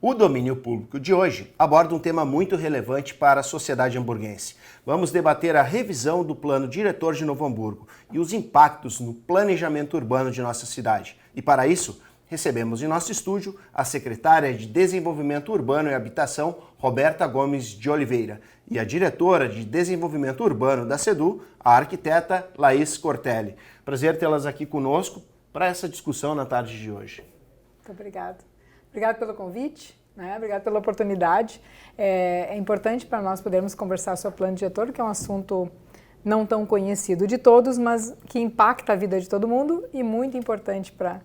O domínio público de hoje aborda um tema muito relevante para a sociedade hamburguense. Vamos debater a revisão do Plano Diretor de Novo Hamburgo e os impactos no planejamento urbano de nossa cidade. E para isso, recebemos em nosso estúdio a secretária de Desenvolvimento Urbano e Habitação, Roberta Gomes de Oliveira, e a diretora de Desenvolvimento Urbano da SEDU, a arquiteta Laís Cortelli. Prazer tê-las aqui conosco para essa discussão na tarde de hoje. Muito obrigada. Obrigada pelo convite, obrigada pela oportunidade. É importante para nós podermos conversar sobre o plano diretor, que é um assunto não tão conhecido de todos, mas que impacta a vida de todo mundo e muito importante para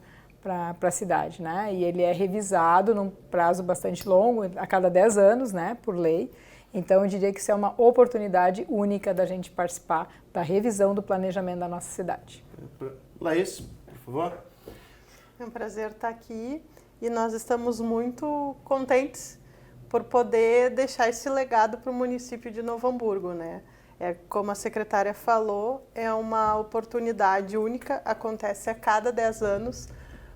a cidade, E ele é revisado num prazo bastante longo, a cada 10 anos, por lei. Então, eu diria que isso é uma oportunidade única da gente participar da revisão do planejamento da nossa cidade. Laís, por favor. É um prazer estar aqui e nós estamos muito contentes por poder deixar esse legado para o município de Novo Hamburgo, Como a secretária falou, é uma oportunidade única, acontece a cada 10 anos,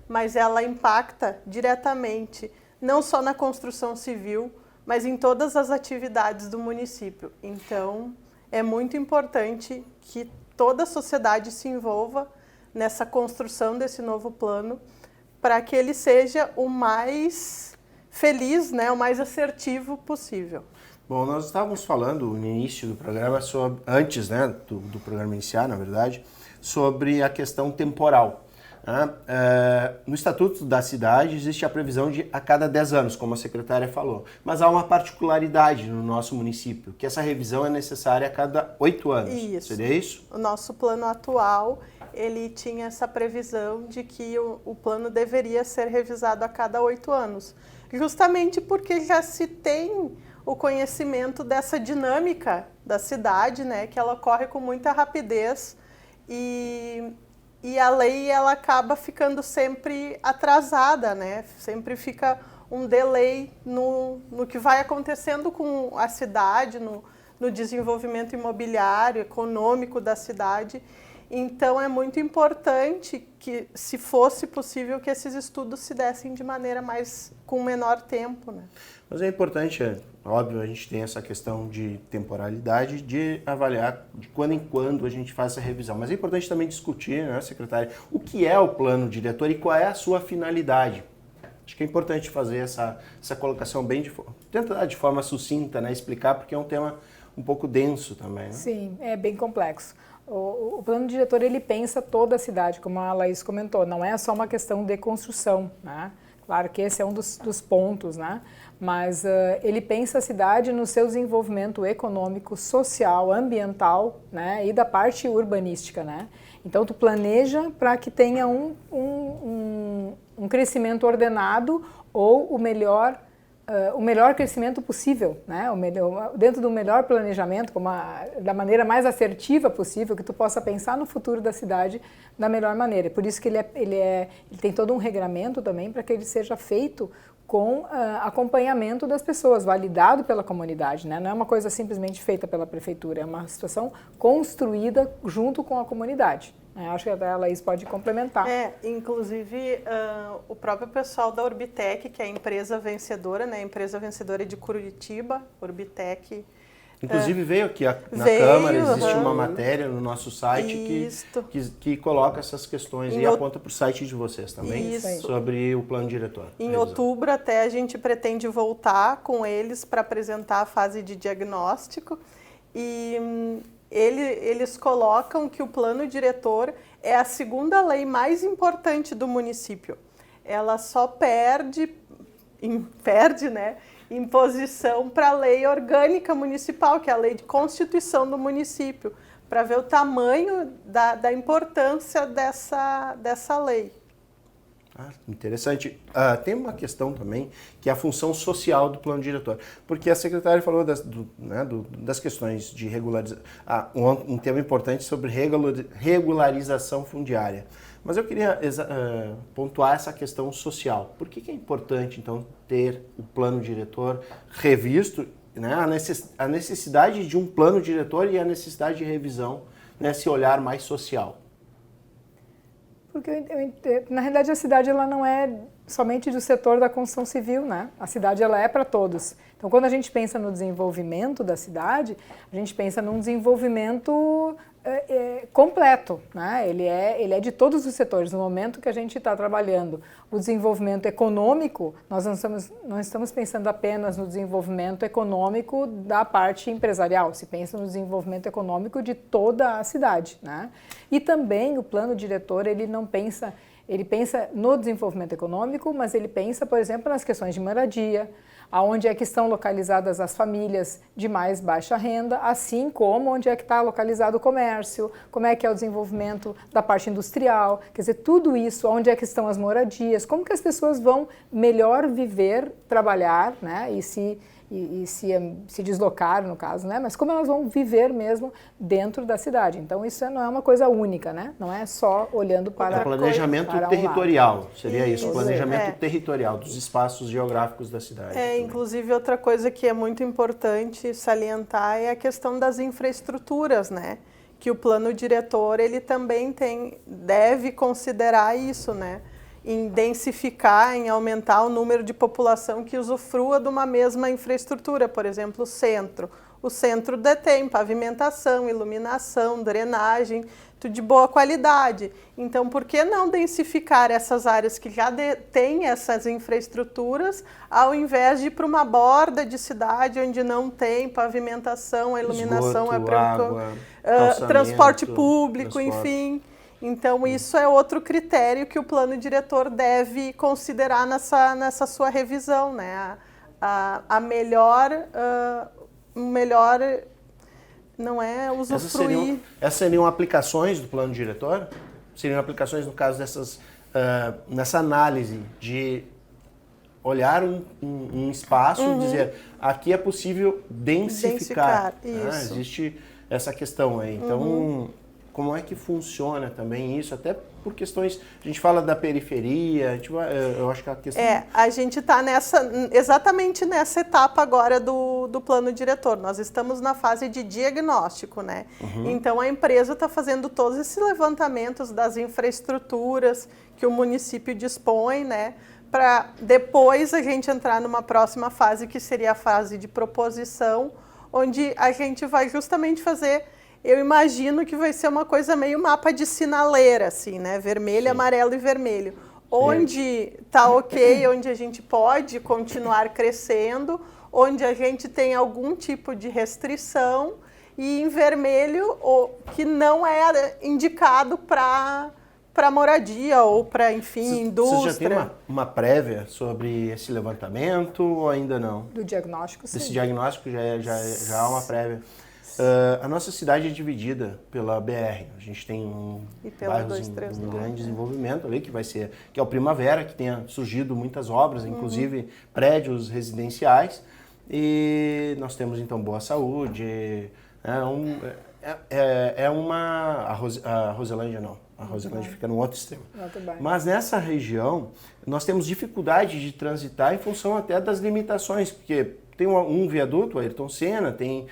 mas ela impacta diretamente, não só na construção civil, mas em todas as atividades do município. Então, é muito importante que toda a sociedade se envolva nessa construção desse novo plano, para que ele seja o mais feliz, o mais assertivo possível. Bom, nós estávamos falando no início do programa, antes do programa iniciar, na verdade, sobre a questão temporal. No Estatuto da Cidade existe a previsão de a cada 10 anos, como a secretária falou, mas há uma particularidade no nosso município, que essa revisão é necessária a cada 8 anos. Isso. Seria isso? O nosso plano atual, ele tinha essa previsão de que o plano deveria ser revisado a cada 8 anos, justamente porque já se tem o conhecimento dessa dinâmica da cidade, que ela ocorre com muita rapidez e a lei ela acaba ficando sempre atrasada, Sempre fica um delay no que vai acontecendo com a cidade, no desenvolvimento imobiliário, econômico da cidade. Então, é muito importante que, se fosse possível, que esses estudos se dessem de maneira com menor tempo, Mas é importante, óbvio, a gente tem essa questão de temporalidade, de avaliar de quando em quando a gente faz essa revisão. Mas é importante também discutir, secretária, o que é o plano diretor e qual é a sua finalidade. Acho que é importante fazer essa colocação tentar de forma sucinta, explicar, porque é um tema um pouco denso também. Sim, é bem complexo. O plano diretor, ele pensa toda a cidade, como a Laís comentou, não é só uma questão de construção, Claro que esse é um dos pontos, Mas ele pensa a cidade no seu desenvolvimento econômico, social, ambiental, e da parte urbanística, Então, tu planeja para que tenha um crescimento ordenado ou o melhor crescimento possível, dentro do melhor planejamento, da maneira mais assertiva possível, que tu possa pensar no futuro da cidade da melhor maneira. Por isso que ele tem todo um regramento também para que ele seja feito com acompanhamento das pessoas, validado pela comunidade, Não é uma coisa simplesmente feita pela prefeitura, é uma situação construída junto com a comunidade. Acho que até a Laís pode complementar. Inclusive o próprio pessoal da Urbitec, que é a empresa vencedora, a empresa vencedora de Curitiba, Urbitec. Inclusive veio aqui na Câmara, existe uma matéria no nosso site que coloca essas questões e aponta para o site de vocês também, sobre o plano diretor. Em outubro até a gente pretende voltar com eles para apresentar a fase de diagnóstico e eles colocam que o plano diretor é a segunda lei mais importante do município. Ela só perde, em posição para a lei orgânica municipal, que é a lei de constituição do município, para ver o tamanho da importância dessa lei. Interessante. Tem uma questão também, que é a função social do plano diretor, porque a secretária falou das questões de regularização, um tema importante sobre regularização fundiária, mas eu queria pontuar essa questão social. Por que é importante, então, ter o plano diretor revisto, a necessidade de um plano diretor e a necessidade de revisão nesse olhar mais social? Porque, na realidade, a cidade ela não é somente do setor da construção civil, né? A cidade ela é para todos. Então, quando a gente pensa no desenvolvimento da cidade, a gente pensa num desenvolvimento completo, né? Ele é de todos os setores. No momento que a gente está trabalhando o desenvolvimento econômico, nós não estamos pensando apenas no desenvolvimento econômico da parte empresarial, se pensa no desenvolvimento econômico de toda a cidade, né? E também o plano diretor, ele pensa no desenvolvimento econômico, mas ele pensa, por exemplo, nas questões de moradia, aonde é que estão localizadas as famílias de mais baixa renda, assim como onde é que está localizado o comércio, como é que é o desenvolvimento da parte industrial, quer dizer, tudo isso, onde é que estão as moradias, como que as pessoas vão melhor viver, trabalhar, né, e se deslocar, no caso, né? Mas como elas vão viver mesmo dentro da cidade. Então, isso não é uma coisa única, né? Não é só olhando para... O planejamento territorial, seria isso, o planejamento territorial dos espaços geográficos da cidade. Inclusive, outra coisa que é muito importante salientar é a questão das infraestruturas, né? Que o plano diretor, ele também deve considerar isso, né? Em densificar, em aumentar o número de população que usufrua de uma mesma infraestrutura, por exemplo, o centro. O centro detém pavimentação, iluminação, drenagem, tudo de boa qualidade. Então, por que não densificar essas áreas que já têm essas infraestruturas, ao invés de ir para uma borda de cidade onde não tem pavimentação, a iluminação esgoto, água, transporte público, enfim... Então, isso é outro critério que o plano diretor deve considerar nessa sua revisão, né? A melhor, não é usufruir... Essas seriam aplicações do plano diretor? Seriam aplicações, no caso, nessa análise de olhar um espaço e dizer, aqui é possível densificar. Isso. Existe essa questão aí. Então... Como é que funciona também isso? Até por questões... A gente fala da periferia, eu acho que a questão... A gente está exatamente nessa etapa agora do plano diretor. Nós estamos na fase de diagnóstico, né? Então, a empresa está fazendo todos esses levantamentos das infraestruturas que o município dispõe, né? Para depois a gente entrar numa próxima fase, que seria a fase de proposição, onde a gente vai justamente fazer... Eu imagino que vai ser uma coisa meio mapa de sinaleira, assim, né? Vermelho, amarelo e vermelho. Onde está ok, onde a gente pode continuar crescendo, onde a gente tem algum tipo de restrição, e em vermelho, que não é indicado para moradia ou para, enfim, indústria. Você já tem uma prévia sobre esse levantamento ou ainda não? Do diagnóstico, sim. Desse diagnóstico já há uma prévia. A nossa cidade é dividida pela BR. A gente tem bairros em grande desenvolvimento ali, que é o Primavera, que tem surgido muitas obras, inclusive prédios residenciais. E nós temos, então, Boa Saúde. A Roselândia não. A Roselândia fica no outro extremo. Mas nessa região, nós temos dificuldade de transitar em função até das limitações, porque tem um viaduto, o Ayrton Senna, tem...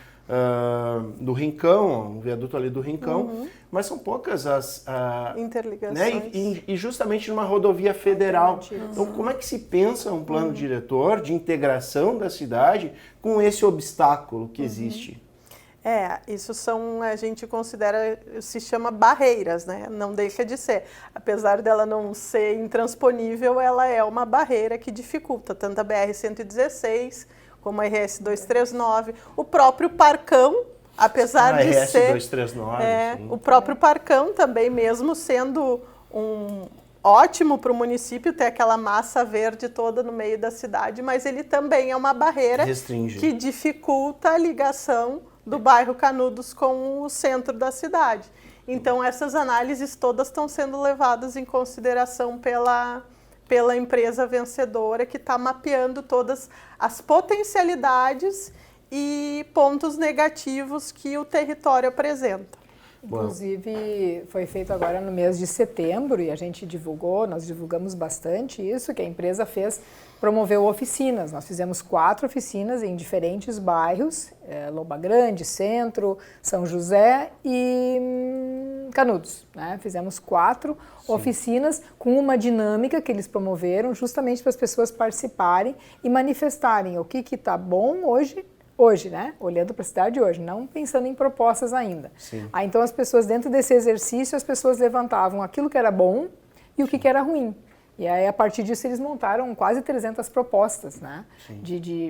do Rincão, um viaduto ali do Rincão, mas são poucas as interligações. Né? E justamente numa rodovia federal. Então, como é que se pensa um plano diretor de integração da cidade com esse obstáculo que existe? Isso a gente considera, se chama barreiras, né? Não deixa de ser. Apesar dela não ser intransponível, ela é uma barreira que dificulta tanto a BR-116, como a RS 239, o próprio Parcão, apesar de RS ser... 239, o próprio Parcão também, mesmo sendo ótimo para o município ter aquela massa verde toda no meio da cidade, mas ele também é uma barreira que dificulta a ligação do bairro Canudos com o centro da cidade. Então, essas análises todas estão sendo levadas em consideração pela empresa vencedora, que está mapeando todas as potencialidades e pontos negativos que o território apresenta. Inclusive, foi feito agora no mês de setembro e a gente divulgou, nós divulgamos bastante isso, que a empresa promoveu oficinas. Nós fizemos 4 oficinas em diferentes bairros, Lomba Grande, Centro, São José e Canudos. Né? Fizemos 4 oficinas com uma dinâmica que eles promoveram justamente para as pessoas participarem e manifestarem o que está bom hoje, né? Olhando para a cidade hoje, não pensando em propostas ainda. Então as pessoas, dentro desse exercício, as pessoas levantavam aquilo que era bom e o que era ruim. E aí, a partir disso, eles montaram quase 300 propostas, né?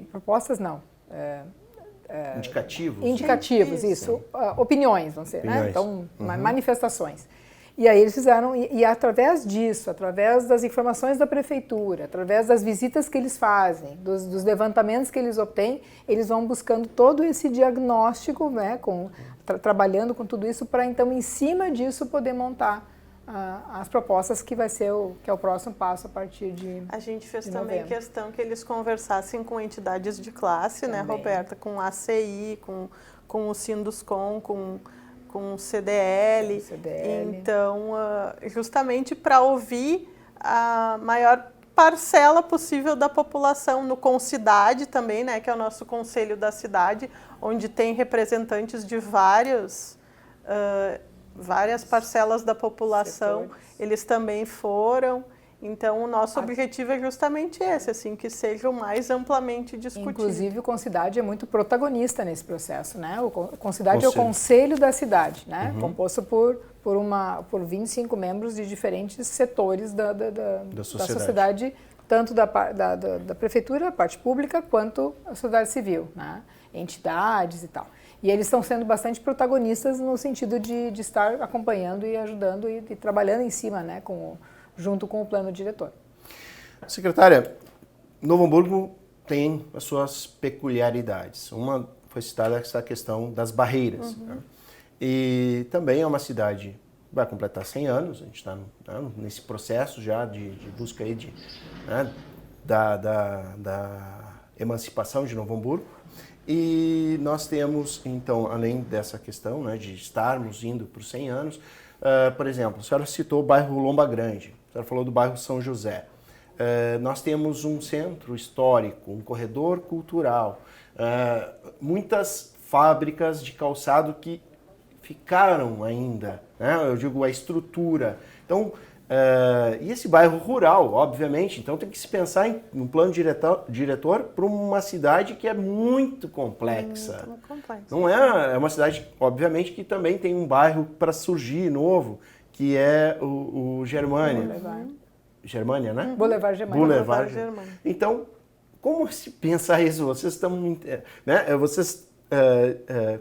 Propostas não. Indicativos, isso. Opiniões, vão ser, né? Então, manifestações. E aí eles fizeram, e através disso, através das informações da prefeitura, através das visitas que eles fazem, dos levantamentos que eles obtêm, eles vão buscando todo esse diagnóstico, né, trabalhando com tudo isso, para então, em cima disso, poder montar as propostas que vai ser que é o próximo passo a partir de A gente fez de também novembro. questão que eles conversassem com entidades de classe, também, né, Roberta? Com a ACI, com o Sinduscom, com o CDL. Então, justamente para ouvir a maior parcela possível da população, no Concidade também, né, que é o nosso conselho da cidade, onde tem representantes de várias parcelas da população, setores. Eles também foram. Então, o nosso objetivo é justamente esse, assim, que seja o mais amplamente discutido. Inclusive, o Concidade é muito protagonista nesse processo, né? O Concidade é o conselho da cidade, né? Composto por 25 membros de diferentes setores da sociedade, tanto da prefeitura, a parte pública, quanto a sociedade civil, né? Entidades e tal. E eles estão sendo bastante protagonistas no sentido de estar acompanhando e ajudando e trabalhando em cima, né? Junto com o plano diretor. Secretária, Novo Hamburgo tem as suas peculiaridades. Uma foi citada essa questão das barreiras. Né? E também é uma cidade que vai completar 100 anos, a gente está nesse processo já de busca aí da emancipação de Novo Hamburgo. E nós temos, então, além dessa questão, né, de estarmos indo para os 100 anos, por exemplo, a senhora citou o bairro Lomba Grande, a senhora falou do bairro São José. Nós temos um centro histórico, um corredor cultural, muitas fábricas de calçado que ficaram ainda, né? Eu digo a estrutura. Então, e esse bairro rural, obviamente, então tem que se pensar no plano diretor para uma cidade que é muito complexa. Muito complexa. Não é uma cidade, obviamente, que também tem um bairro para surgir novo, que é o Germânia. Germânia, né? Boulevard Germânia. Boulevard Germânia. Então, como se pensa isso? Vocês estão, né?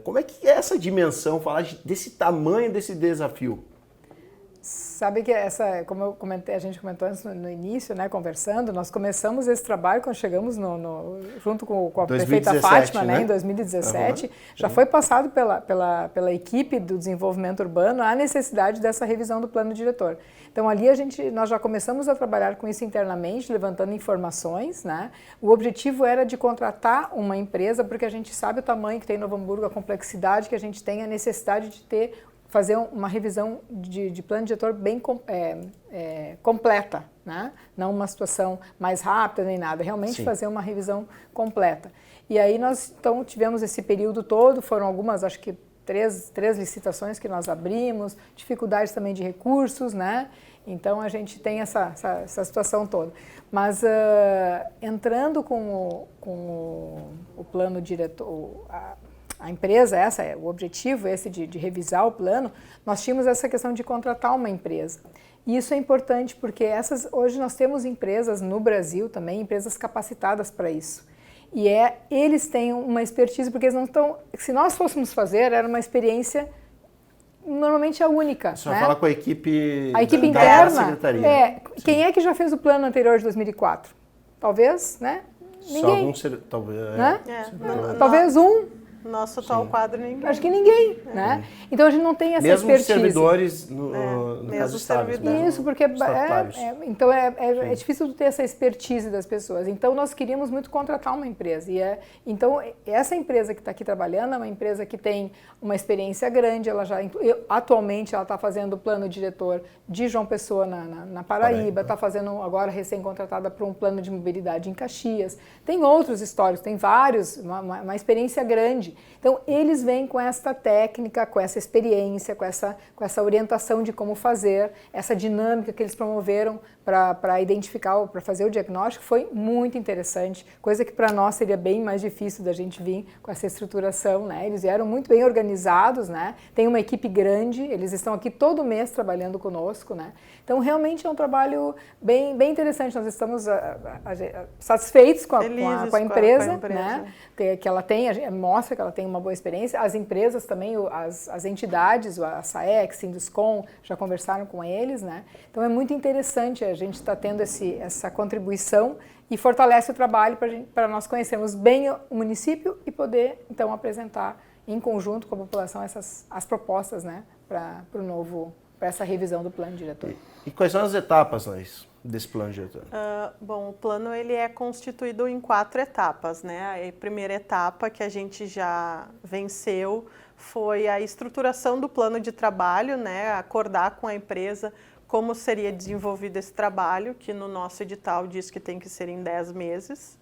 Como é que é essa dimensão, falar desse tamanho desse desafio? Sabe que como a gente comentou antes no início, né, conversando, nós começamos esse trabalho quando chegamos junto com a 2017, prefeita Fátima, né, em 2017. Já foi passado pela equipe do desenvolvimento urbano a necessidade dessa revisão do plano diretor. Então ali nós já começamos a trabalhar com isso internamente, levantando informações, né? O objetivo era de contratar uma empresa, porque a gente sabe o tamanho que tem Novo Hamburgo, a complexidade que a gente tem, a necessidade de fazer uma revisão de plano diretor bem completa, né? Não uma situação mais rápida nem nada, realmente fazer uma revisão completa. E aí nós então tivemos esse período todo, foram algumas, acho que três licitações que nós abrimos, dificuldades também de recursos, né? Então a gente tem essa situação toda. Mas entrando com o plano diretor, a empresa, o objetivo esse de revisar o plano, nós tínhamos essa questão de contratar uma empresa. E isso é importante porque hoje nós temos empresas no Brasil também, empresas capacitadas para isso. E eles têm uma expertise, porque eles não estão... Se nós fôssemos fazer, era uma experiência normalmente a única. Só fala com a equipe interna, da secretaria. Quem é que já fez o plano anterior de 2004? Talvez, né? Ninguém. Talvez, né? Talvez um. Nosso atual quadro, ninguém. Acho que ninguém, né? Então a gente não tem essa mesmo expertise. Servidores, no caso estáveis. Isso, porque então é difícil ter essa expertise das pessoas. Então nós queríamos muito contratar uma empresa. Então essa empresa que está aqui trabalhando é uma empresa que tem uma experiência grande. Atualmente ela está fazendo o plano diretor de João Pessoa na Paraíba, está fazendo agora recém-contratada para um plano de mobilidade em Caxias. Tem outros históricos, tem vários, uma experiência grande. Então, eles vêm com essa técnica, com essa experiência, com essa orientação de como fazer, essa dinâmica que eles promoveram para identificar, para fazer o diagnóstico, foi muito interessante, coisa que para nós seria bem mais difícil da gente vir com essa estruturação, né? Eles vieram muito bem organizados, né? Tem uma equipe grande, eles estão aqui todo mês trabalhando conosco, né? Então, realmente é um trabalho bem interessante. Nós estamos satisfeitos com a empresa, né? Que ela tem, mostra que ela tem uma boa experiência. As empresas também, as entidades, a SAEC, Sinduscom, já conversaram com eles, né? Então, é muito interessante a gente estar tendo essa contribuição e fortalece o trabalho para nós conhecermos bem o município e poder, então, apresentar em conjunto com a população as propostas, né? Para essa revisão do plano diretor. E quais são as etapas, Laís, desse plano diretor? Bom, o plano ele é constituído em 4 etapas, né? A primeira etapa que a gente já venceu foi a estruturação do plano de trabalho, né? Acordar com a empresa como seria desenvolvido esse trabalho, que no nosso edital diz que tem que ser em 10 meses.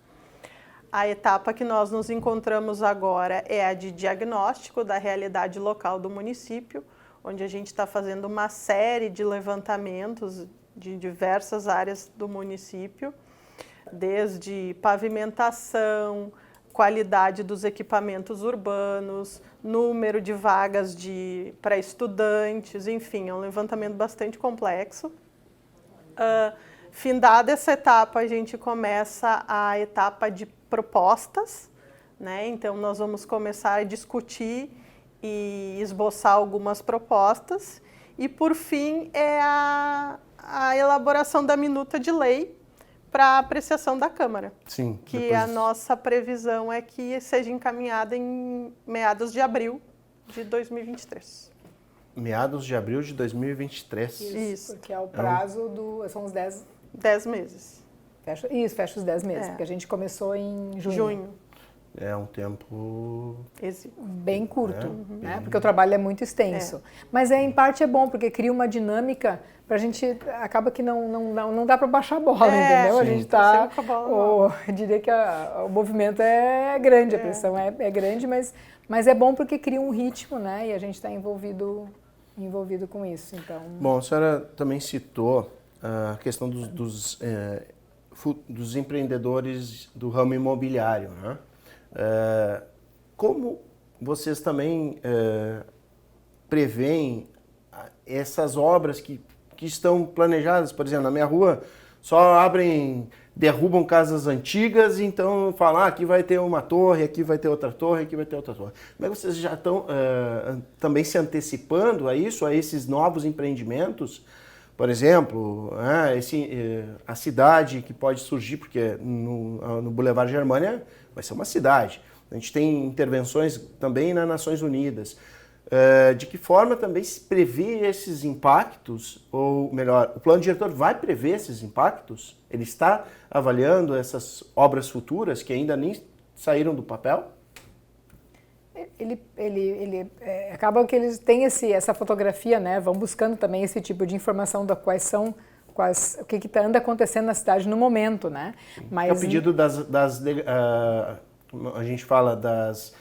A etapa que nós nos encontramos agora é a de diagnóstico da realidade local do município, onde a gente está fazendo uma série de levantamentos de diversas áreas do município, desde pavimentação, qualidade dos equipamentos urbanos, número de vagas para estudantes, enfim, é um levantamento bastante complexo. Findada essa etapa, a gente começa a etapa de propostas, né? Então nós vamos começar a discutir e esboçar algumas propostas, e por fim é a elaboração da minuta de lei para apreciação da Câmara. Sim. Que a nossa previsão é que seja encaminhada em meados de abril de 2023. Meados de abril de 2023. Isso. Porque é o prazo são os 10 meses. Fecha os 10 meses, porque a gente começou em junho. É um tempo bem curto, né? Porque o trabalho é muito extenso. Mas em parte é bom, porque cria uma dinâmica para a gente, acaba que não dá para baixar a bola, entendeu? Sim. A gente está, eu diria que o movimento é grande, a pressão é grande, mas é bom porque cria um ritmo, né? E a gente está envolvido com isso, então... Bom, a senhora também citou a questão dos empreendedores do ramo imobiliário, né? Como vocês também preveem essas obras que estão planejadas? Por exemplo, na minha rua só derrubam casas antigas, então falam, aqui vai ter uma torre, aqui vai ter outra torre, aqui vai ter outra torre. Como é que vocês já estão também se antecipando a isso, a esses novos empreendimentos? Por exemplo, a cidade que pode surgir, porque no Boulevard Germânia vai ser uma cidade. A gente tem intervenções também nas Nações Unidas. De que forma também se prevê esses impactos, ou melhor, o plano diretor vai prever esses impactos? Ele está avaliando essas obras futuras que ainda nem saíram do papel? Acaba que eles têm essa fotografia, né? Vão buscando também esse tipo de informação da o que anda acontecendo na cidade no momento, né? Mas é o pedido a gente fala das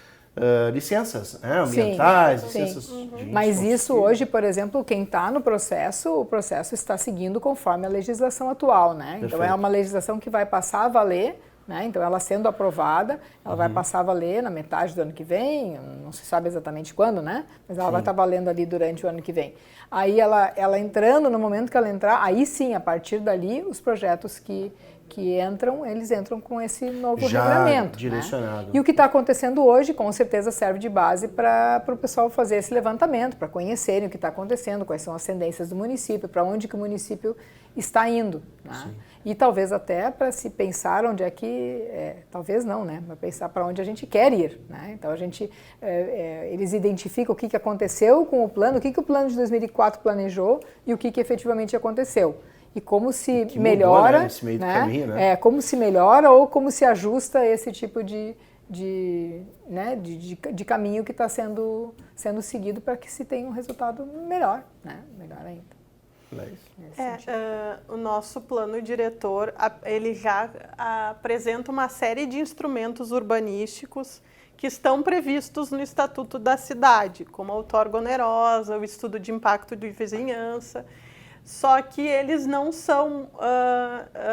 licenças, né? Ambientais, licenças de Mas isso hoje, por exemplo, quem está no processo, o processo está seguindo conforme a legislação atual, né? Perfeito. Então é uma legislação que vai passar a valer, né? Então ela sendo aprovada, ela vai passar a valer na metade do ano que vem, não se sabe exatamente quando, né? Mas ela vai estar valendo ali durante o ano que vem. Aí ela entrando, no momento que ela entrar, aí sim, a partir dali, os projetos que entram, eles entram com esse novo Já regulamento. direcionado. Né? E o que está acontecendo hoje, com certeza, serve de base para o pessoal fazer esse levantamento, para conhecerem o que está acontecendo, quais são as tendências do município, para onde que o município está indo. Né? E talvez até para se pensar onde é que... talvez não, né? Mas pensar para onde a gente quer ir. Né? Então, eles identificam o que aconteceu com o plano, o que o plano de 2004 planejou e o que efetivamente aconteceu. E como se que melhora, mudou, né, nesse meio do caminho, né? Como se melhora ou como se ajusta esse tipo de caminho que está sendo seguido para que se tenha um resultado melhor, né? Melhor ainda. O nosso plano diretor, ele já apresenta uma série de instrumentos urbanísticos que estão previstos no Estatuto da Cidade, como a outorga onerosa, o estudo de impacto de vizinhança, só que eles não são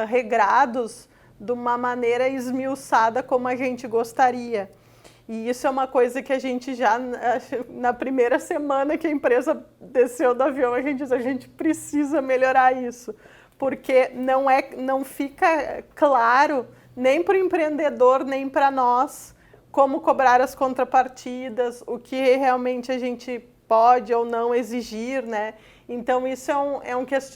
regrados de uma maneira esmiuçada como a gente gostaria. E isso é uma coisa que a gente já, na primeira semana que a empresa desceu do avião, a gente diz, a gente precisa melhorar isso, porque não fica claro nem para o empreendedor, nem para nós, como cobrar as contrapartidas, o que realmente a gente pode ou não exigir, né? Então, isso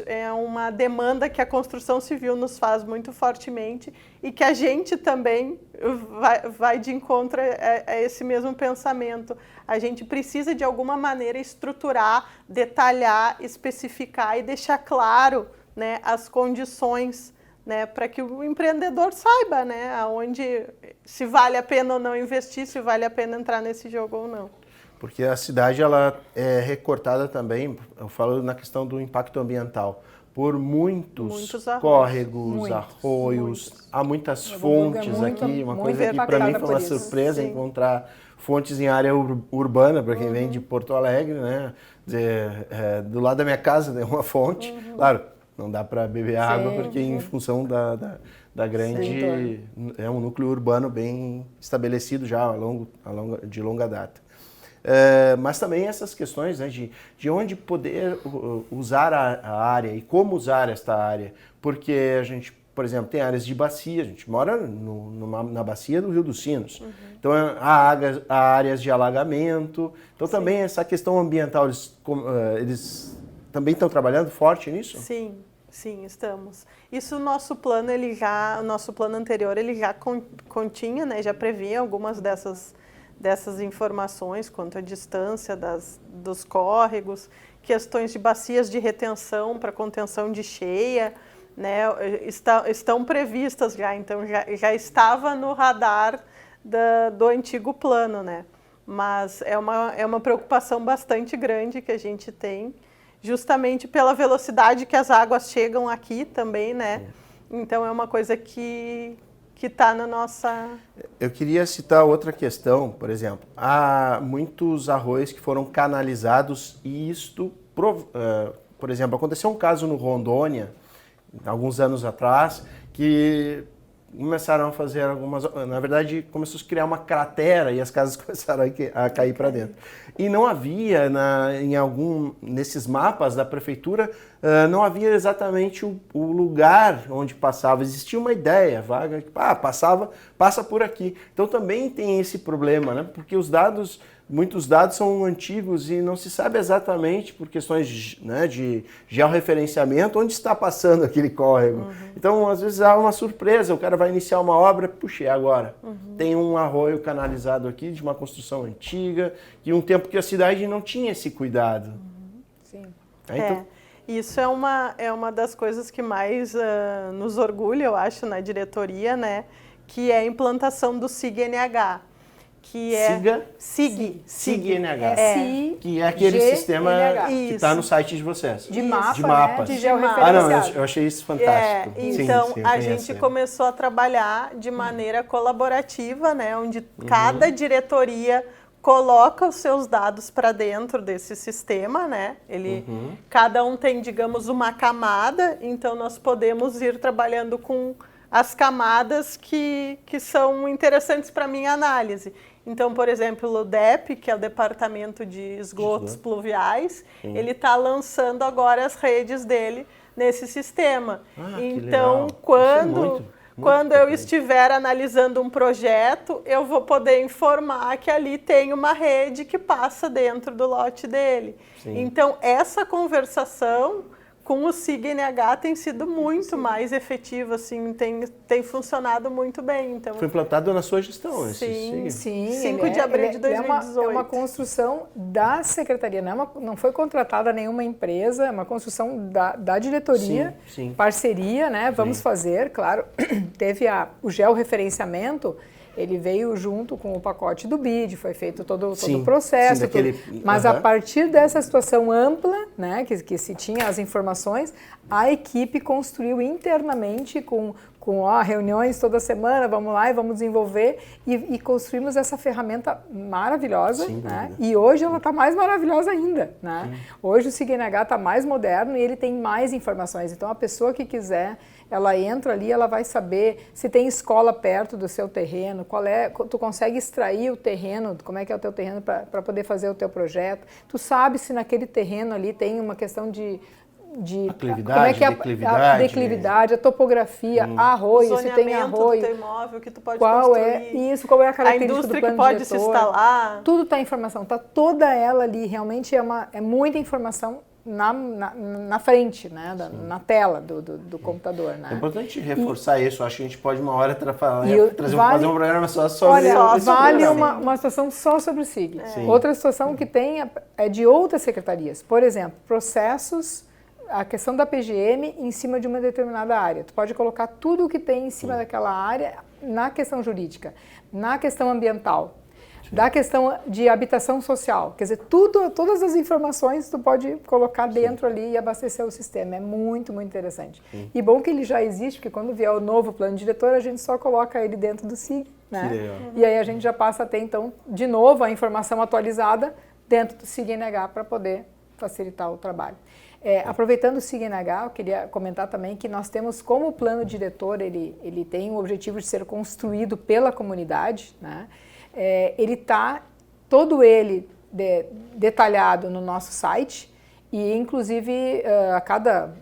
é uma demanda que a construção civil nos faz muito fortemente e que a gente também vai de encontro a esse mesmo pensamento. A gente precisa, de alguma maneira, estruturar, detalhar, especificar e deixar claro, né, as condições, né, para que o empreendedor saiba, né, aonde, se vale a pena ou não investir, se vale a pena entrar nesse jogo ou não. Porque a cidade ela é recortada também, eu falo na questão do impacto ambiental, por muitos córregos, arroios, há muitas fontes aqui, uma coisa que para mim foi uma surpresa encontrar fontes em área urbana, para quem vem de Porto Alegre, né? Do lado da minha casa tem uma fonte, claro, não dá para beber água porque em função da grande, é um núcleo urbano bem estabelecido já de longa data. Mas também essas questões, né, de onde poder usar a área e como usar esta área, porque a gente, por exemplo, tem áreas de bacia, a gente mora na bacia do Rio dos Sinos, então há áreas de alagamento, então também essa questão ambiental, eles também estão trabalhando forte nisso? Sim, estamos. Isso o nosso plano anterior, ele já continha, né, já previa algumas dessas informações quanto à distância dos córregos, questões de bacias de retenção para contenção de cheia, né, estão previstas já, então já estava no radar do antigo plano, né, mas é uma preocupação bastante grande que a gente tem, justamente pela velocidade que as águas chegam aqui também, né, então é uma coisa que está na nossa... Eu queria citar outra questão, por exemplo, há muitos arroios que foram canalizados e isto, por exemplo, aconteceu um caso no Rondônia, alguns anos atrás, que começaram a fazer na verdade começou a criar uma cratera e as casas começaram a cair para dentro. E não havia, nesses mapas da prefeitura, não havia exatamente o lugar onde passava. Existia uma ideia vaga, passa por aqui. Então também tem esse problema, né? Porque muitos dados são antigos e não se sabe exatamente, por questões, né, de georreferenciamento, onde está passando aquele córrego. Então, às vezes há uma surpresa, o cara vai iniciar uma obra, puxa, agora? Tem um arroio canalizado aqui de uma construção antiga, de um tempo que a cidade não tinha esse cuidado. Sim. Então, isso é uma das coisas que mais nos orgulha, eu acho, na diretoria, né, que é a implantação do SIG-NH. Que é SIG-NH, que é aquele G sistema que está no site de vocês. De mapas. Né? De georreferenciado. Eu achei isso fantástico. Então, a gente começou a trabalhar de maneira colaborativa, né, onde cada diretoria coloca os seus dados para dentro desse sistema, né? Cada um tem, digamos, uma camada, então nós podemos ir trabalhando com as camadas que são interessantes para a minha análise. Então, por exemplo, o DEP, que é o Departamento de Esgotos Pluviais, ele está lançando agora as redes dele nesse sistema. Que Então, legal. Isso é quando eu importante. estiver analisando um projeto, eu vou poder informar que ali tem uma rede que passa dentro do lote dele. Sim. Então, essa conversação com o SIG-NH tem sido muito mais efetiva, assim, tem funcionado muito bem. Então, Foi implantado na sua gestão, Sim, esse Sim, 5 de abril de 2018. É uma construção da secretaria, não foi contratada nenhuma empresa, é uma construção da diretoria, Sim. parceria, né? Vamos fazer, claro. Teve o georreferenciamento, ele veio junto com o pacote do BID, foi feito todo o processo. Mas a partir dessa situação ampla, né, que se tinha as informações, a equipe construiu internamente com reuniões toda semana, vamos lá e vamos desenvolver e construímos essa ferramenta maravilhosa, né? E hoje ela está mais maravilhosa ainda, né? Hoje o SIG-NH está mais moderno e ele tem mais informações, então a pessoa que quiser, ela entra ali, ela vai saber se tem escola perto do seu terreno, tu consegue extrair o terreno, como é que é o teu terreno para poder fazer o teu projeto, tu sabe se naquele terreno ali tem uma questão de declividade, a topografia, arroio, se tem arroio, do teu imóvel que tu pode qual construir, é a característica a indústria do plano que pode diretor, se instalar. Tudo está em informação, está toda ela ali, realmente é muita informação na frente, né, na tela do computador. Né? É importante reforçar isso, acho que a gente pode uma hora fazer um programa só sobre vale uma situação só sobre o SIG. Outra situação que tem é de outras secretarias, por exemplo, processos, a questão da PGM em cima de uma determinada área. Tu pode colocar tudo o que tem em cima daquela área na questão jurídica, na questão ambiental, da questão de habitação social. Quer dizer, todas as informações tu pode colocar dentro ali e abastecer o sistema. É muito, muito interessante. E bom que ele já existe, porque quando vier o novo plano diretor, a gente só coloca ele dentro do SIG, né? E aí a gente já passa a ter, então, de novo, a informação atualizada dentro do SIG-NH para poder facilitar o trabalho. Aproveitando o SIG-NH, eu queria comentar também que nós temos, como o plano diretor, ele tem o objetivo de ser construído pela comunidade, né? Ele está, todo ele detalhado no nosso site e, inclusive, a cada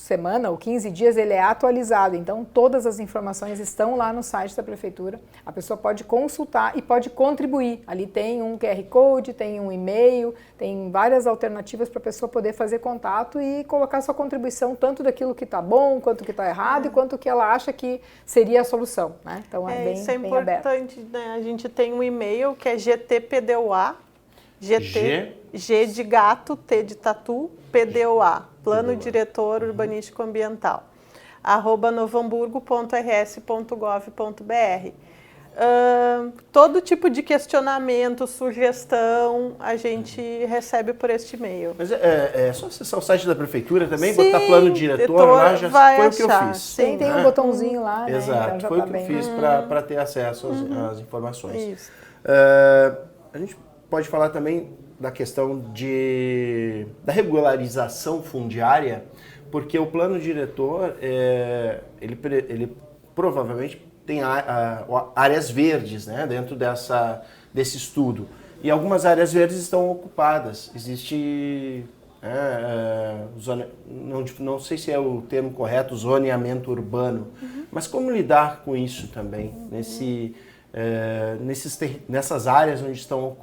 semana ou 15 dias ele é atualizado, então todas as informações estão lá no site da Prefeitura, a pessoa pode consultar e pode contribuir, ali tem um QR Code, tem um e-mail, tem várias alternativas para a pessoa poder fazer contato e colocar sua contribuição, tanto daquilo que está bom, quanto que está errado e quanto que ela acha que seria a solução, né? Então é bem, isso é bem aberto. importante, né? A gente tem um e-mail que é GTPDOA, G de gato, T de tatu, PDOA, Plano Diretor Urbanístico Ambiental, @novamburgo.rs.gov.br. Todo tipo de questionamento, sugestão, a gente recebe por este e-mail. Mas é só acessar o site da Prefeitura também, Sim, botar plano diretor lá, já foi o que eu fiz. Sim, tem um botãozinho lá, né? Exato, então já foi tá o que eu bem. fiz para ter acesso às informações. Isso. A gente pode falar também da questão da regularização fundiária, porque o plano diretor, ele provavelmente tem áreas verdes, né, dentro desse estudo. E algumas áreas verdes estão ocupadas. Existe, não sei se é o termo correto, zoneamento urbano, mas como lidar com isso também, nessas áreas onde estão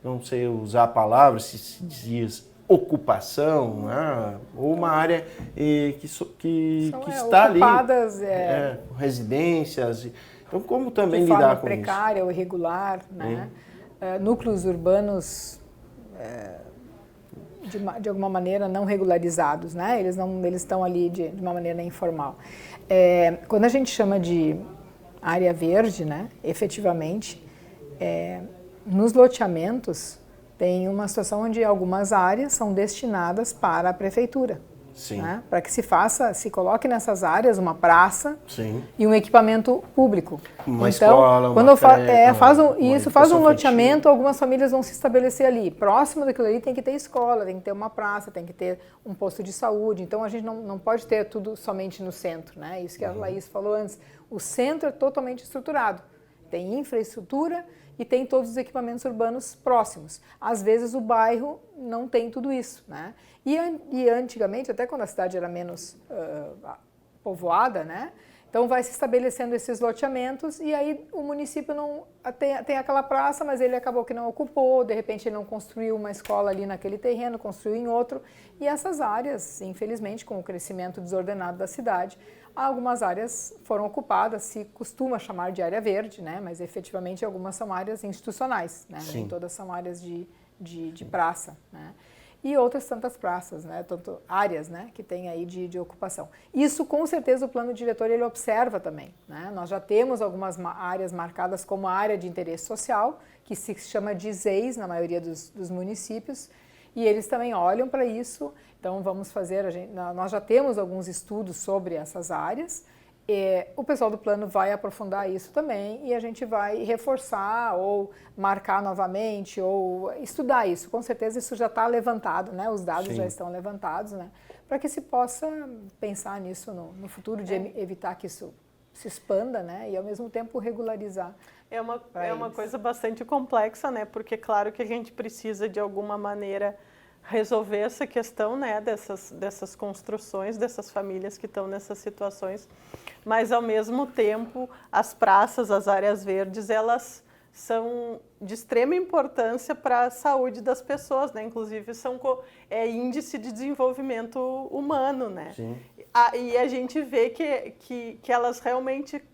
não sei usar a palavra, se diz ocupação, né? Ou uma área que está ocupadas, ali, residências. Então, como também lidar com isso? Precária ou irregular, né? Núcleos urbanos de alguma maneira não regularizados, né? Eles estão ali de uma maneira informal. Quando a gente chama de área verde, né? Efetivamente, nos loteamentos, tem uma situação onde algumas áreas são destinadas para a prefeitura. Sim. Né? Para que se coloque nessas áreas uma praça. Sim. E um equipamento público. Uma escola, quando faz um loteamento, infantil. algumas famílias vão se estabelecer ali. Próximo daquilo ali tem que ter escola, tem que ter uma praça, tem que ter um posto de saúde. Então a gente não pode ter tudo somente no centro, né? Isso que a Laís falou antes. O centro é totalmente estruturado. Tem infraestrutura e tem todos os equipamentos urbanos próximos. Às vezes o bairro não tem tudo isso, né? E antigamente, até quando a cidade era menos povoada, né? Então vai se estabelecendo esses loteamentos e aí o município não tem aquela praça, mas ele acabou que não ocupou, de repente ele não construiu uma escola ali naquele terreno, construiu em outro. E essas áreas, infelizmente, com o crescimento desordenado da cidade, algumas áreas foram ocupadas, se costuma chamar de área verde, né? Mas efetivamente algumas são áreas institucionais, né? Nem todas são áreas de praça, né? E outras tantas praças, né? Tanto áreas, né? Que tem aí de ocupação. Isso, com certeza, o plano diretor ele observa também, né? Nós já temos algumas áreas marcadas como área de interesse social, que se chama de ZEIS na maioria dos municípios, e eles também olham para isso. Então, vamos fazer, nós já temos alguns estudos sobre essas áreas, o pessoal do plano vai aprofundar isso também e a gente vai reforçar ou marcar novamente ou estudar isso. Com certeza isso já está levantado, né? Os dados já estão levantados, né? Para que se possa pensar nisso no futuro, de evitar que isso se expanda, né? E ao mesmo tempo regularizar. É uma coisa bastante complexa, né? Porque claro que a gente precisa de alguma maneira resolver essa questão, né, dessas construções, dessas famílias que estão nessas situações, mas ao mesmo tempo as praças, as áreas verdes, elas são de extrema importância para a saúde das pessoas, né? Inclusive são índice de desenvolvimento humano, né? Sim. E a gente vê que elas realmente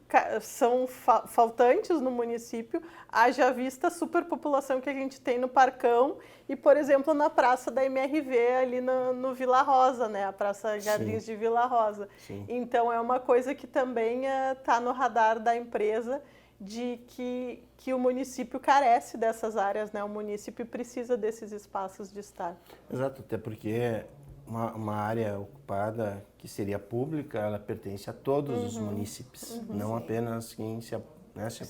são faltantes no município, haja vista a superpopulação que a gente tem no Parcão e, por exemplo, na praça da MRV ali no Vila Rosa, né? A Praça Jardins de Vila Rosa. Sim. Então é uma coisa que também está no radar da empresa, de que o município carece dessas áreas, né? O município precisa desses espaços de estar. Exato, até porque uma área ocupada que seria pública, ela pertence a todos os munícipes, não apenas quem se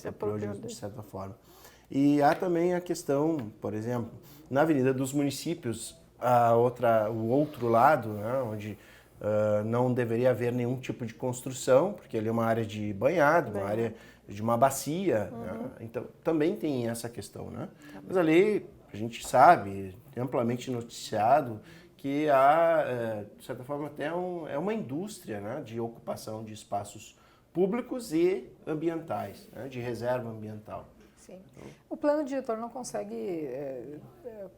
apropriou de certa forma. E há também a questão, por exemplo, na Avenida dos Municípios, o outro lado, né, onde não deveria haver nenhum tipo de construção, porque ali é uma área de banhado, uma área de uma bacia, né? Então também tem essa questão, né? Mas ali a gente sabe, amplamente noticiado, que há, de certa forma, até é uma indústria, né, de ocupação de espaços públicos e ambientais, né, de reserva ambiental. Sim. O plano diretor não consegue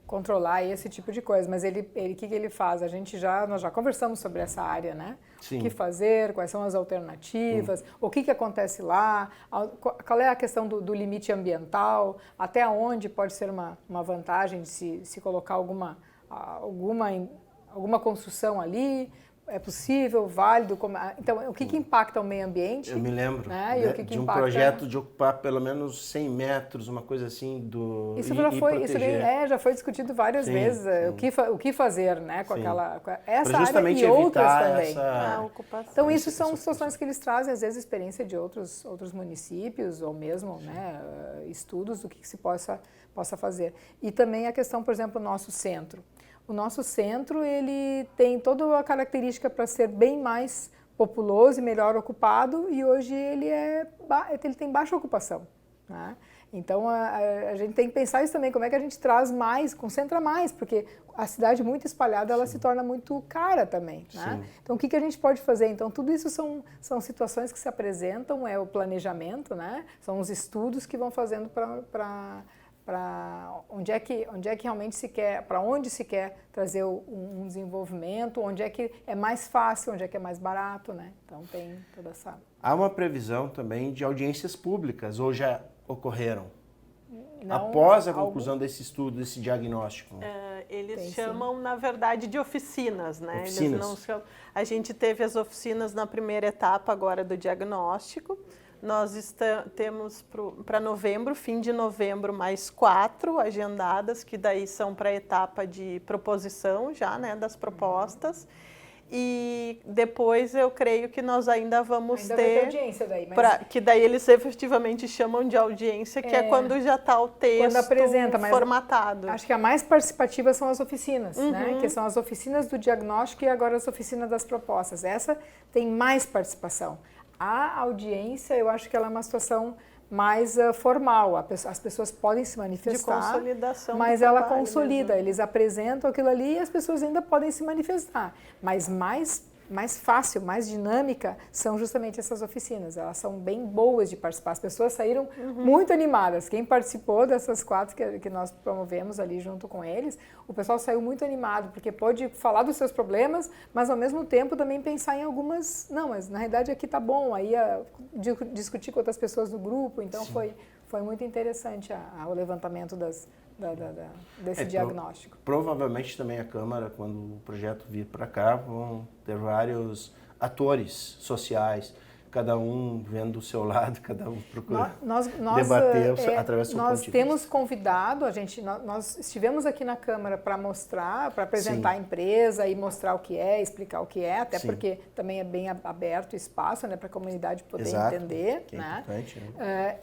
controlar esse tipo de coisa, mas o que ele faz? Nós já conversamos sobre essa área, né? Sim. O que fazer, quais são as alternativas, o que acontece lá, qual é a questão do limite ambiental, até onde pode ser uma vantagem de se colocar alguma construção ali, é possível, válido? Então, o que impacta o meio ambiente? Eu me lembro, né? né, de um projeto de ocupar pelo menos 100 metros, uma coisa assim, isso já foi discutido várias vezes, o que fazer, né, com essa área e outras também. Então, isso são situações que eles trazem, às vezes, experiência de outros municípios, ou mesmo, né, estudos do que se possa fazer. E também a questão, por exemplo, do nosso centro. O nosso centro, ele tem toda a característica para ser bem mais populoso e melhor ocupado, e hoje ele tem baixa ocupação, né? Então, a gente tem que pensar isso também, como é que a gente traz mais, concentra mais, porque a cidade muito espalhada, ela se torna muito cara também, né? Então, o que a gente pode fazer? Então, tudo isso são situações que se apresentam, é o planejamento, né? São os estudos que vão fazendo para onde é que realmente se quer, para onde se quer trazer um desenvolvimento, onde é que é mais fácil, onde é que é mais barato, né? Então tem toda essa... Há uma previsão também de audiências públicas, ou já ocorreram? Após a conclusão desse estudo, desse diagnóstico? Eles chamam, na verdade, de oficinas, né? Oficinas. Eles não chamam... A gente teve as oficinas na primeira etapa agora do diagnóstico. Nós temos para novembro, fim de novembro, mais 4 agendadas, que daí são para a etapa de proposição já, né, das propostas. E depois eu creio que nós ainda vamos ter audiência daí, que daí eles efetivamente chamam de audiência, que é quando já está o texto formatado. Acho que a mais participativa são as oficinas, né? Que são as oficinas do diagnóstico e agora as oficinas das propostas. Essa tem mais participação. A audiência, eu acho que ela é uma situação mais formal. As pessoas podem se manifestar, de consolidação, mas do ela trabalho consolida. mesmo. Eles apresentam aquilo ali e as pessoas ainda podem se manifestar. Mas mais fácil, mais dinâmica são justamente essas oficinas. Elas são bem boas de participar. As pessoas saíram muito animadas. Quem participou dessas 4 que nós promovemos ali junto com eles, o pessoal saiu muito animado, porque pôde falar dos seus problemas, mas ao mesmo tempo também pensar em algumas... Não, mas na realidade aqui tá bom. Aí discutir com outras pessoas do grupo. Então foi muito interessante o levantamento desse diagnóstico. Provavelmente também a Câmara, quando o projeto vir para cá, vão ter vários atores sociais, cada um vendo do seu lado, cada um procurando debater através do seu ponto de vista. Nós temos convidado, nós estivemos aqui na Câmara para mostrar, para apresentar a empresa e mostrar o que é, explicar o que é, até porque também é bem aberto o espaço, né, para a comunidade poder entender. Que é importante, né?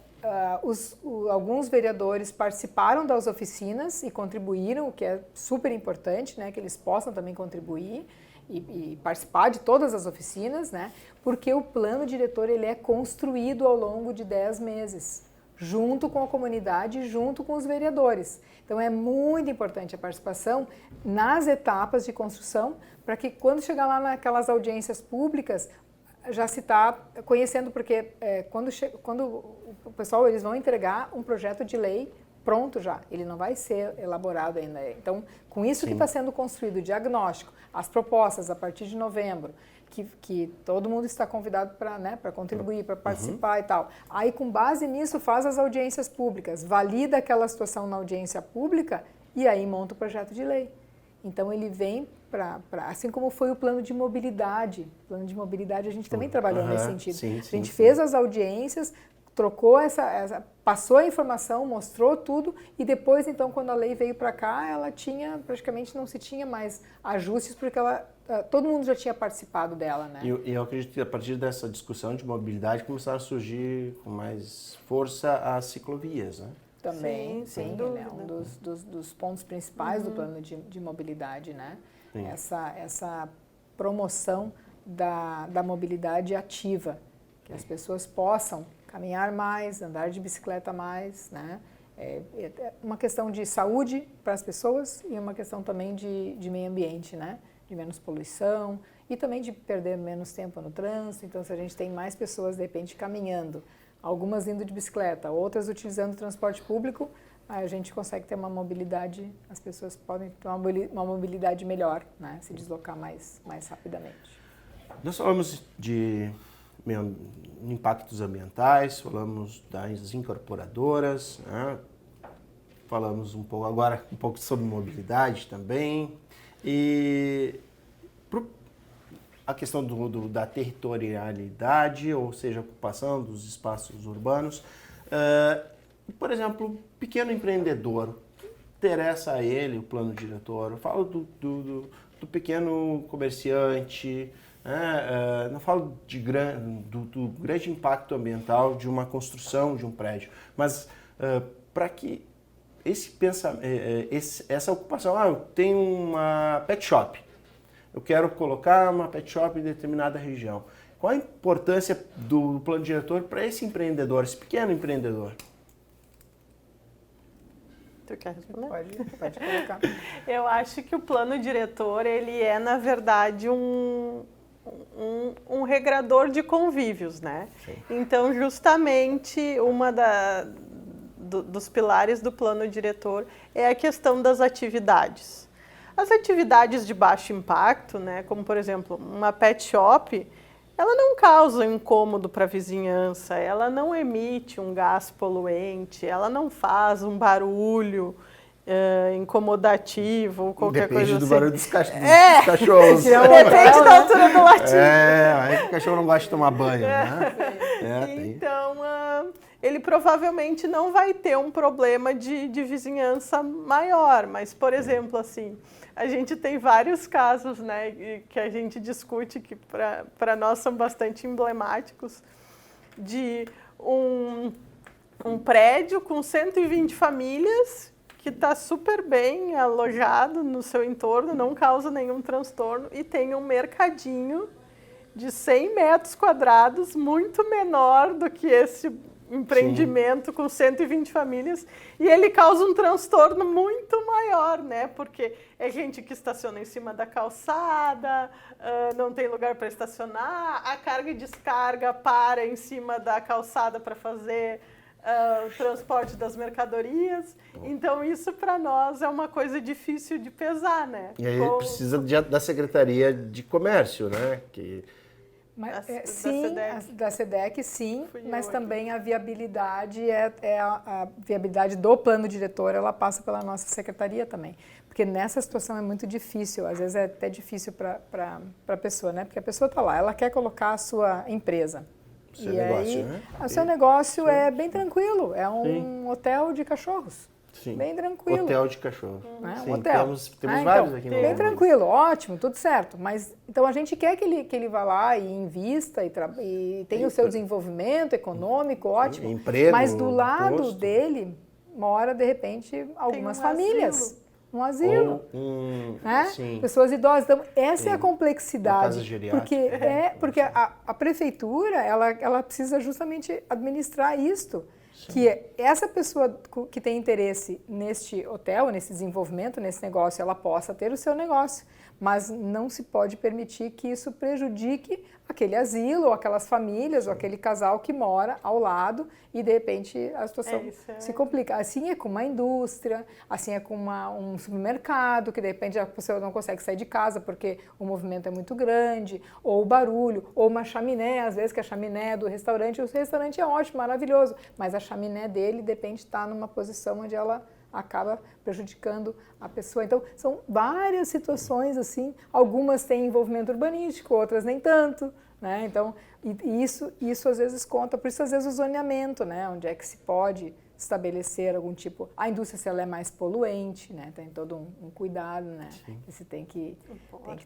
Alguns vereadores participaram das oficinas e contribuíram, o que é super importante, né, que eles possam também contribuir e participar de todas as oficinas, né, porque o plano diretor ele é construído ao longo de 10 meses, junto com a comunidade, junto com os vereadores. Então é muito importante a participação nas etapas de construção, para que quando chegar lá naquelas audiências públicas, já se está conhecendo, porque quando o pessoal, eles vão entregar um projeto de lei pronto já, ele não vai ser elaborado ainda. Então, com isso que está sendo construído o diagnóstico, as propostas a partir de novembro, que todo mundo está convidado para contribuir, para participar e tal. Aí, com base nisso, faz as audiências públicas, valida aquela situação na audiência pública e aí monta o projeto de lei. Então, ele vem assim como foi o plano de mobilidade. O plano de mobilidade a gente também trabalhou nesse sentido. A gente fez as audiências, trocou passou a informação, mostrou tudo e depois, então, quando a lei veio para cá, ela praticamente não se tinha mais ajustes, porque todo mundo já tinha participado dela, né? E eu acredito que a partir dessa discussão de mobilidade começaram a surgir com mais força as ciclovias, né? Também, sim, ele é um dos pontos principais do plano de mobilidade, né? Essa promoção da mobilidade ativa, que as pessoas possam caminhar mais, andar de bicicleta mais, né? É uma questão de saúde para as pessoas e uma questão também de meio ambiente, né? De menos poluição e também de perder menos tempo no trânsito. Então, se a gente tem mais pessoas, de repente, caminhando, algumas indo de bicicleta, outras utilizando o transporte público, a gente consegue ter uma mobilidade, as pessoas podem ter uma mobilidade melhor, né? Se deslocar mais rapidamente. Nós falamos de impactos ambientais, falamos das incorporadoras, né? Falamos um pouco sobre mobilidade também, e a questão da territorialidade, ou seja, a ocupação dos espaços urbanos. Por exemplo, pequeno empreendedor, o que interessa a ele o plano diretor? Eu falo do pequeno comerciante, não falo do grande impacto ambiental de uma construção de um prédio, mas para que essa ocupação, eu tenho uma pet shop, eu quero colocar uma pet shop em determinada região. Qual a importância do plano diretor para esse empreendedor, esse pequeno empreendedor? Tu quer responder? Pode colocar. Eu acho que o plano diretor, ele é, na verdade, um regrador de convívios, né? Sim. Então, justamente, dos pilares do plano diretor é a questão das atividades. As atividades de baixo impacto, né, como, por exemplo, uma pet shop, ela não causa incômodo para a vizinhança, ela não emite um gás poluente, ela não faz um barulho incomodativo, qualquer coisa assim. Depende do barulho dos cachorros. Depende da altura do latido. Aí o cachorro não gosta de tomar banho, né? Então, ele provavelmente não vai ter um problema de vizinhança maior, mas, por exemplo, assim, a gente tem vários casos, né, que a gente discute, que para nós são bastante emblemáticos, de um prédio com 120 famílias que está super bem alojado no seu entorno, não causa nenhum transtorno, e tem um mercadinho de 100 metros quadrados, muito menor do que esse empreendimento com 120 famílias e ele causa um transtorno muito maior, né? Porque é gente que estaciona em cima da calçada, não tem lugar para estacionar, a carga e descarga para em cima da calçada para fazer o transporte das mercadorias. Então isso para nós é uma coisa difícil de pesar, né? E aí precisa da Secretaria de Comércio, né? Mas, Da sim, SEDEC. da SEDEC, sim, mas eu também a viabilidade a viabilidade do plano diretor, ela passa pela nossa secretaria também, porque nessa situação é muito difícil, às vezes é até difícil para a pessoa, né? Porque a pessoa está lá, ela quer colocar a sua empresa. Seu e negócio, aí, né? o seu negócio é bem tranquilo, é um hotel de cachorros. Sim. Bem tranquilo. Hotel de cachorro. Né? Sim, Um hotel. temos vários aqui no bem Brasil. tranquilo, ótimo, tudo certo. Mas então a gente quer que ele vá lá e invista e tenha o seu desenvolvimento econômico, ótimo. Emprego, mas do lado imposto. dele mora, de repente, algumas um famílias. asilo. Um asilo. Ou Né? Pessoas idosas. Então, essa é a complexidade. Uma casa geriátrica. Porque a prefeitura ela precisa justamente administrar isto. Que essa pessoa que tem interesse neste hotel, nesse desenvolvimento, nesse negócio, ela possa ter o seu negócio, mas não se pode permitir que isso prejudique aquele asilo, ou aquelas famílias, ou aquele casal que mora ao lado e, de repente, a situação se complica. Assim é com uma indústria, assim é com um supermercado, que, de repente, a pessoa não consegue sair de casa porque o movimento é muito grande, ou o barulho, ou uma chaminé, às vezes que a chaminé do restaurante, o restaurante é ótimo, maravilhoso, mas a chaminé dele, de repente, está numa posição onde ela acaba prejudicando a pessoa. Então, são várias situações assim, algumas têm envolvimento urbanístico, outras nem tanto, né? Então, isso às vezes conta, por isso às vezes o zoneamento, né? Onde é que se pode estabelecer algum tipo... A indústria, se ela é mais poluente, né? Tem todo um cuidado, né? Que se tem que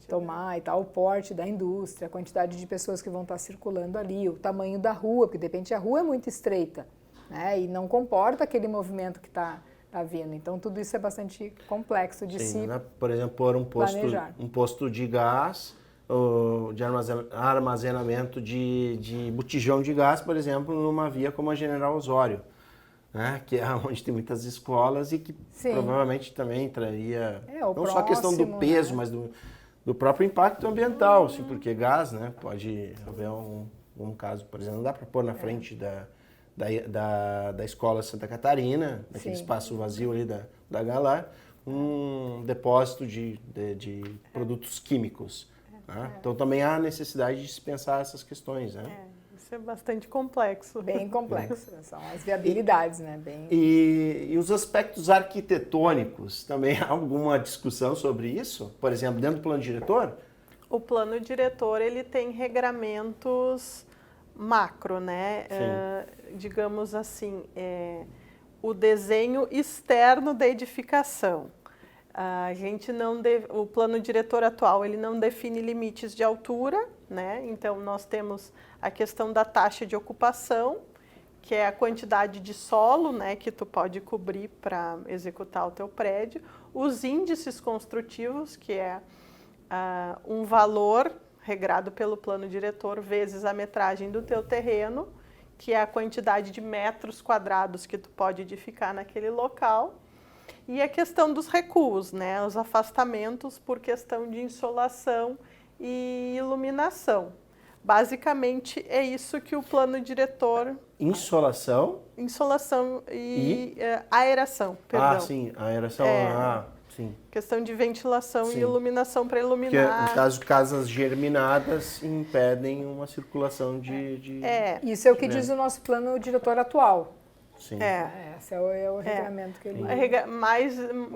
tomar, né? E tal, o porte da indústria, a quantidade de pessoas que vão estar circulando ali, o tamanho da rua, porque de repente a rua é muito estreita, né? E não comporta aquele movimento que está vindo. Então, tudo isso é bastante complexo de se né? Por exemplo, pôr um posto de gás, de armazenamento de botijão de gás, por exemplo, numa via como a General Osório, né? Que é onde tem muitas escolas e que provavelmente também traria não só a questão do peso, né? Mas do próprio impacto ambiental, assim, porque gás, né? Pode haver um caso, por exemplo, não dá para pôr na frente da Escola Santa Catarina, naquele espaço vazio ali da Galar, um depósito de produtos químicos. Né? Então também há necessidade de se pensar essas questões. Né? Isso é bastante complexo. Bem complexo, são as viabilidades, né? E os aspectos arquitetônicos, também há alguma discussão sobre isso? Por exemplo, dentro do plano diretor? O plano diretor, ele tem regramentos macro, né? Digamos assim, o desenho externo da edificação. O plano diretor atual, ele não define limites de altura, né? Então, nós temos a questão da taxa de ocupação, que é a quantidade de solo, né, que tu pode cobrir para executar o teu prédio. Os índices construtivos, que é um valor regrado pelo plano diretor vezes a metragem do teu terreno, que é a quantidade de metros quadrados que tu pode edificar naquele local. E a questão dos recuos, né? Os afastamentos por questão de insolação e iluminação. Basicamente, é isso que o plano diretor... Insolação? Insolação e aeração, perdão. Ah, sim, aeração, sim. Questão de ventilação e iluminação para iluminar. Porque, no caso, casas germinadas impedem uma circulação de... Isso é o que diz o nosso plano diretor atual. Sim. Esse é o regulamento que ele...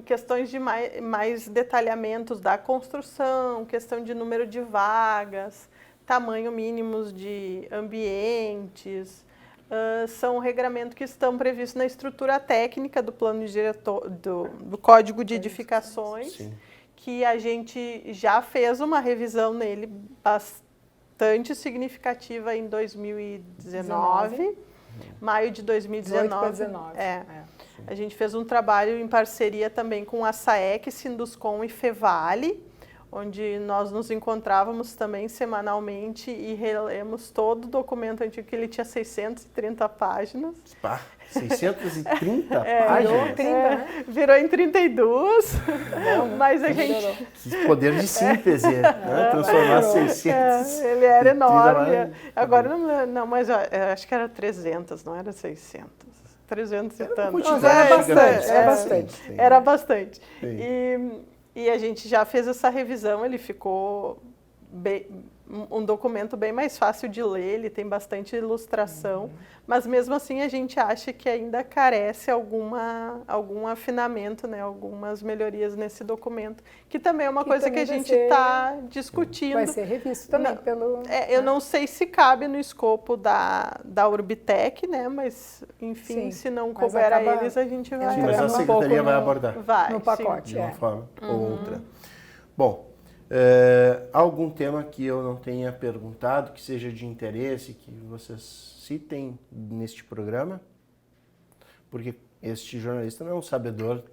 Questões de mais detalhamentos da construção, questão de número de vagas, tamanho mínimos de ambientes, são regramentos que estão previstos na estrutura técnica do plano diretor, do Código de Edificações, que a gente já fez uma revisão nele bastante significativa em 2019. Maio de 2019. A gente fez um trabalho em parceria também com a SAEC, Sinduscom e Fevale, onde nós nos encontrávamos também semanalmente e relemos todo o documento antigo, que ele tinha 630 páginas. Pá, 630 páginas? 30, né? Virou em 32, mas a gente... Que poder de síntese, né? Transformar 600. ele era enorme. mais. Agora, não, mas eu acho que era 300, não era 600. 300 e tantos. Mas era bastante, era bastante. Sim. Era bastante. Sim. E a gente já fez essa revisão, ele ficou um documento bem mais fácil de ler, ele tem bastante ilustração, mas mesmo assim a gente acha que ainda carece algum afinamento, né, algumas melhorias nesse documento, que também é uma coisa que a gente está discutindo. Vai ser revisto também pelo... eu não sei se cabe no escopo da Urbitec, né, mas enfim, Sim, se não mas couber a acaba eles, a gente vai... Sim, mas a secretaria vai abordar Vai, no pacote. de uma É. forma ou outra. Bom, algum tema que eu não tenha perguntado, que seja de interesse, que vocês citem neste programa? Porque este jornalista não é um sabedor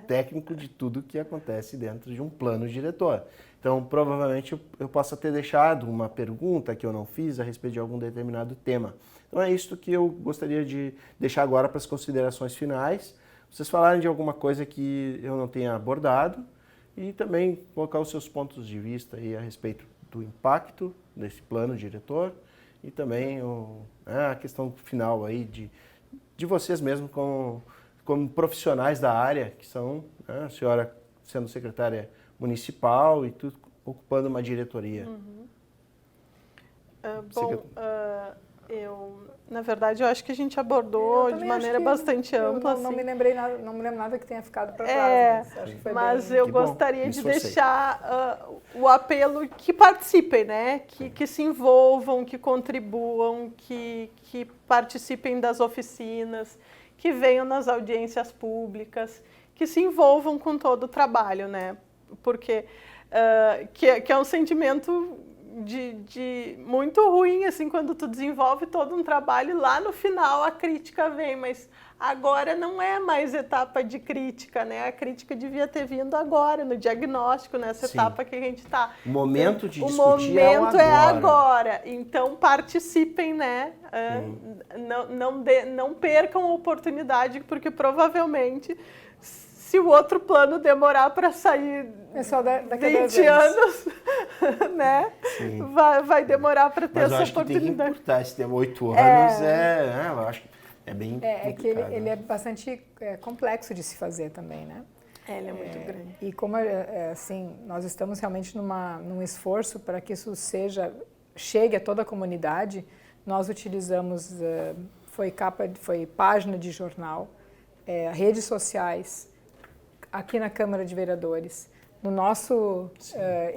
técnico de tudo que acontece dentro de um plano diretor. Então, provavelmente, eu possa ter deixado uma pergunta que eu não fiz a respeito de algum determinado tema. Então, é isso que eu gostaria de deixar agora para as considerações finais. Vocês falarem de alguma coisa que eu não tenha abordado e também colocar os seus pontos de vista aí a respeito do impacto desse plano diretor e também a questão final aí de vocês mesmos como profissionais da área, que são a senhora sendo secretária municipal e tudo, ocupando uma diretoria. Na verdade, eu acho que a gente abordou de maneira bastante ampla. Não assim. me lembro nada que tenha ficado para trás. Acho que foi mas bem... eu Que bom, gostaria me de esforcei. deixar o apelo que participem, né? Que se envolvam, que contribuam, que participem das oficinas, que venham nas audiências públicas, que se envolvam com todo o trabalho, né? Porque que é um sentimento de muito ruim, assim, quando tu desenvolve todo um trabalho e lá no final a crítica vem, mas agora não é mais etapa de crítica, né? A crítica devia ter vindo agora, no diagnóstico, nessa Sim. etapa que a gente está. O momento de O discutir momento é é agora. agora. Então participem, né? Não percam a oportunidade, porque provavelmente se o outro plano demorar para sair só daqui a 10 20 anos, né? Sim. Vai demorar para ter Mas eu essa acho que tem que oportunidade. encurtar esse tempo. 8 anos eu acho que é bem É que complicado, ele né? é bastante complexo de se fazer também, né? Ele é muito grande. E como assim, nós estamos realmente num esforço para que isso chegue a toda a comunidade, nós utilizamos, foi página de jornal, redes sociais, aqui na Câmara de Vereadores, no nosso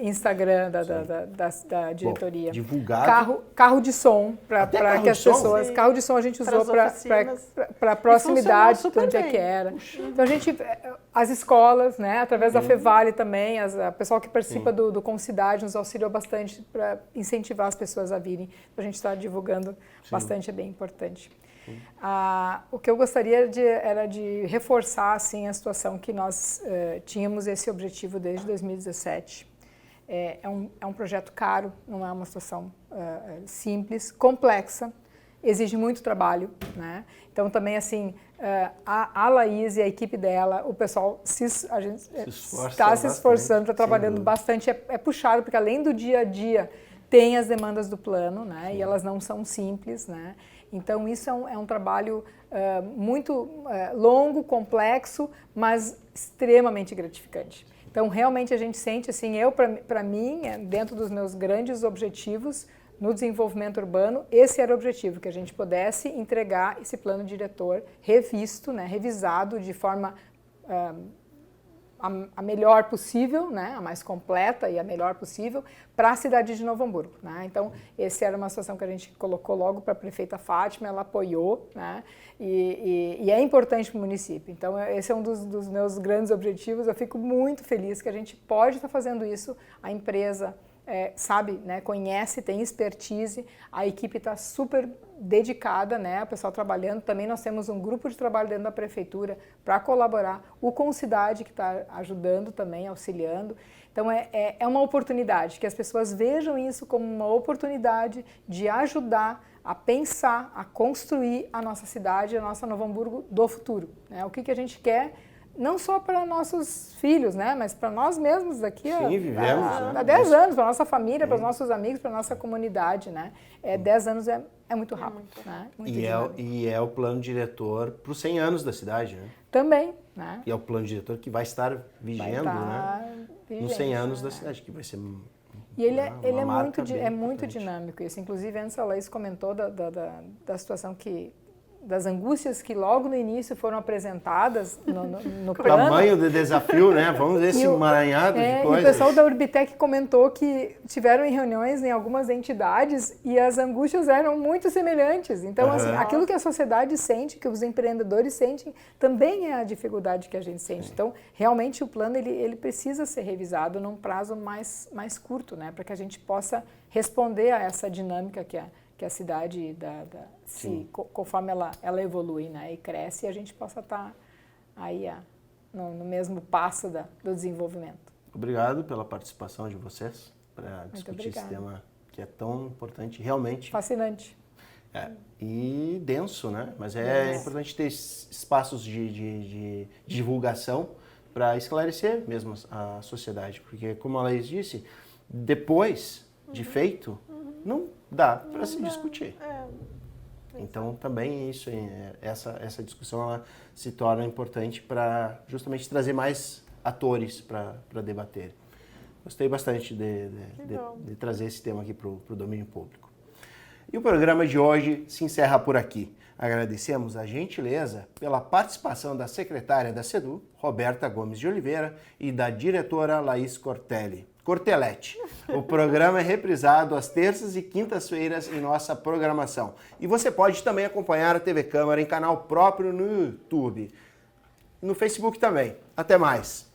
Instagram da diretoria. Bom, divulgado. Carro de som, para carro que as de som? pessoas... Sim. Carro de som a gente usou para funcionou proximidade, super onde é bem. que era. Então a gente... As escolas, né, através da Fevale também, o pessoal que participa do Concidade nos auxiliou bastante para incentivar as pessoas a virem. Então a gente está divulgando bastante, é bem importante. O que eu gostaria era de reforçar assim, a situação que nós tínhamos esse objetivo desde 2017. É um projeto caro, não é uma situação simples, complexa, exige muito trabalho, né? Então também assim, a Laís e a equipe dela, o pessoal está se esforçando, está trabalhando bastante, é puxado, porque além do dia a dia tem as demandas do plano, né? E elas não são simples, né? Então isso é um trabalho muito longo, complexo, mas extremamente gratificante. Então realmente a gente sente assim, para mim, dentro dos meus grandes objetivos no desenvolvimento urbano, esse era o objetivo, que a gente pudesse entregar esse plano diretor revisto, né, revisado de forma a melhor possível, né, a mais completa e a melhor possível para a cidade de Novo Hamburgo, né? Então, essa era uma situação que a gente colocou logo para a prefeita Fátima, ela apoiou, né? E é importante para o município. Então, esse é um dos meus grandes objetivos. Eu fico muito feliz que a gente pode estar fazendo isso. A empresa sabe, né, conhece, tem expertise, a equipe está super dedicada, né, o pessoal trabalhando. Também nós temos um grupo de trabalho dentro da prefeitura para colaborar, o Concidade que está ajudando também, auxiliando. Então é uma oportunidade, que as pessoas vejam isso como uma oportunidade de ajudar a pensar, a construir a nossa cidade, a nossa Novo Hamburgo do futuro, né? O que a gente quer, não só para nossos filhos, né, mas para nós mesmos daqui há 10 anos, para nossa família, para os nossos amigos, para a nossa comunidade, né? 10 anos é muito rápido, né? Muito e é o plano diretor para os 100 anos da cidade, né? Também, né? E é o plano diretor que vai estar vigendo, né? Nos 100 anos da cidade, que vai ser... E ele é muito dinâmico isso. Inclusive, antes a Laís comentou da situação das angústias que logo no início foram apresentadas no plano. Tamanho de desafio, né? Vamos ver esse emaranhado de coisas. E o pessoal da Urbitec comentou que tiveram em reuniões em algumas entidades e as angústias eram muito semelhantes. Então, assim, aquilo que a sociedade sente, que os empreendedores sentem, também é a dificuldade que a gente sente. Então, realmente o plano ele precisa ser revisado num prazo mais curto, né? Para que a gente possa responder a essa dinâmica que a cidade, conforme ela evolui, né, e cresce, a gente possa estar aí no mesmo passo do desenvolvimento. Obrigado pela participação de vocês para discutir esse tema que é tão importante, realmente. Fascinante. E denso, né? Mas é importante ter espaços de divulgação para esclarecer mesmo a sociedade, porque, como a Laís disse, depois de feito, não dá para se discutir. Então, também isso, essa discussão ela se torna importante para justamente trazer mais atores para debater. Gostei bastante de trazer esse tema aqui para o domínio público. E o programa de hoje se encerra por aqui. Agradecemos a gentileza pela participação da secretária da SEDU, Roberta Gomes de Oliveira, e da diretora Laís Cortelete. O programa é reprisado às terças e quintas-feiras em nossa programação. E você pode também acompanhar a TV Câmara em canal próprio no YouTube. No Facebook também. Até mais!